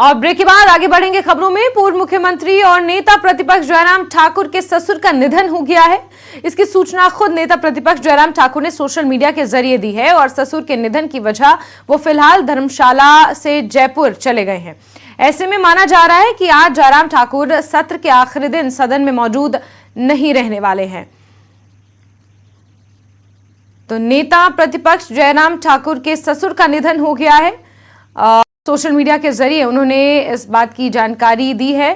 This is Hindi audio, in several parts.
और ब्रेक के बाद आगे बढ़ेंगे खबरों में। पूर्व मुख्यमंत्री और नेता प्रतिपक्ष जयराम ठाकुर के ससुर का निधन हो गया है। इसकी सूचना खुद नेता प्रतिपक्ष जयराम ठाकुर ने सोशल मीडिया के जरिए दी है और ससुर के निधन की वजह वो फिलहाल धर्मशाला से जयपुर चले गए हैं। ऐसे में माना जा रहा है कि आज जयराम ठाकुर सत्र के आखिरी दिन सदन में मौजूद नहीं रहने वाले हैं। तो नेता प्रतिपक्ष जयराम ठाकुर के ससुर का निधन हो गया है। सोशल मीडिया के जरिए उन्होंने इस बात की जानकारी दी है।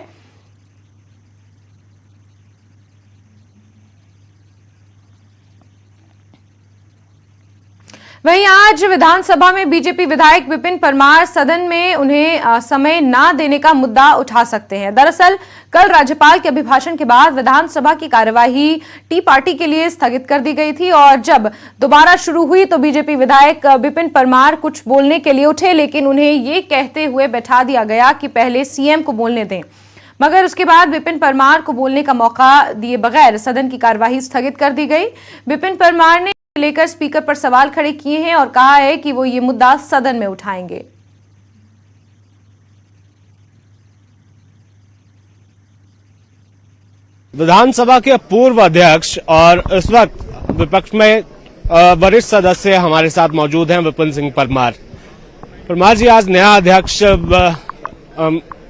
वहीं आज विधानसभा में बीजेपी विधायक विपिन परमार सदन में उन्हें समय ना देने का मुद्दा उठा सकते हैं। दरअसल कल राज्यपाल के अभिभाषण के बाद विधानसभा की कार्यवाही टी पार्टी के लिए स्थगित कर दी गई थी और जब दोबारा शुरू हुई तो बीजेपी विधायक विपिन परमार कुछ बोलने के लिए उठे, लेकिन उन्हें ये कहते हुए बैठा दिया गया कि पहले सीएम को बोलने दें। मगर उसके बाद विपिन परमार को बोलने का मौका दिए बगैर सदन की कार्यवाही स्थगित कर दी गई। विपिन परमार ने लेकर स्पीकर पर सवाल खड़े किए हैं और कहा है कि वो ये मुद्दा सदन में उठाएंगे। विधानसभा के पूर्व अध्यक्ष और इस वक्त विपक्ष में वरिष्ठ सदस्य हमारे साथ मौजूद हैं विपिन सिंह परमार। परमार जी, आज नया अध्यक्ष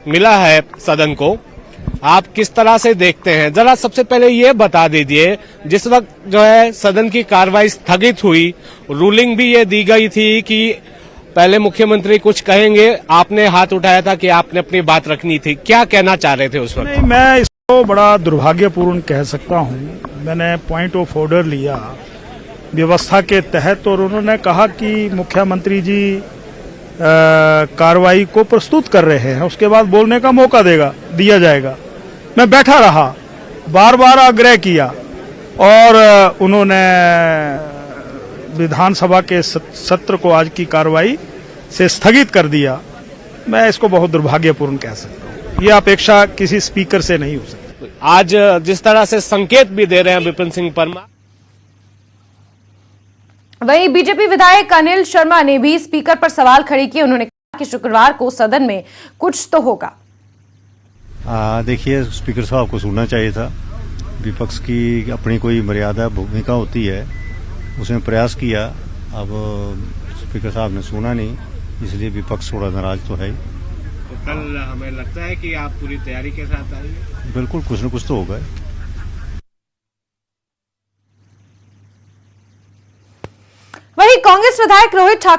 मिला है सदन को, आप किस तरह से देखते हैं? जरा सबसे पहले ये बता दीजिए, जिस वक्त जो है सदन की कार्रवाई स्थगित हुई, रूलिंग भी ये दी गई थी कि पहले मुख्यमंत्री कुछ कहेंगे, आपने हाथ उठाया था कि आपने अपनी बात रखनी थी, क्या कहना चाह रहे थे उस वक्त? नहीं, मैं इसको बड़ा दुर्भाग्यपूर्ण कह सकता हूं। मैंने पॉइंट ऑफ ऑर्डर लिया व्यवस्था के तहत और उन्होंने कहा कि मुख्यमंत्री जी कार्रवाई को प्रस्तुत कर रहे हैं, उसके बाद बोलने का मौका दिया जाएगा। मैं बैठा रहा, बार बार आग्रह किया और उन्होंने विधानसभा के सत्र को आज की कार्रवाई से स्थगित कर दिया। मैं इसको बहुत दुर्भाग्यपूर्ण कह सकता हूं। ये अपेक्षा किसी स्पीकर से नहीं हो सकती। आज जिस तरह से संकेत भी दे रहे हैं विपिन सिंह परमार। वहीं बीजेपी विधायक अनिल शर्मा ने भी स्पीकर पर सवाल खड़े किए। उन्होंने कहा कि शुक्रवार को सदन में कुछ तो होगा। देखिए, स्पीकर साहब को सुनना चाहिए था। विपक्ष की अपनी कोई मर्यादा भूमिका होती है, उसने प्रयास किया। अब स्पीकर साहब ने सुना नहीं, इसलिए विपक्ष थोड़ा नाराज तो है। तो कल हमें लगता है कि आप पूरी तैयारी के साथ आएंगे। बिल्कुल, कुछ न कुछ तो होगा। वहीं कांग्रेस विधायक रोहित ठाकुर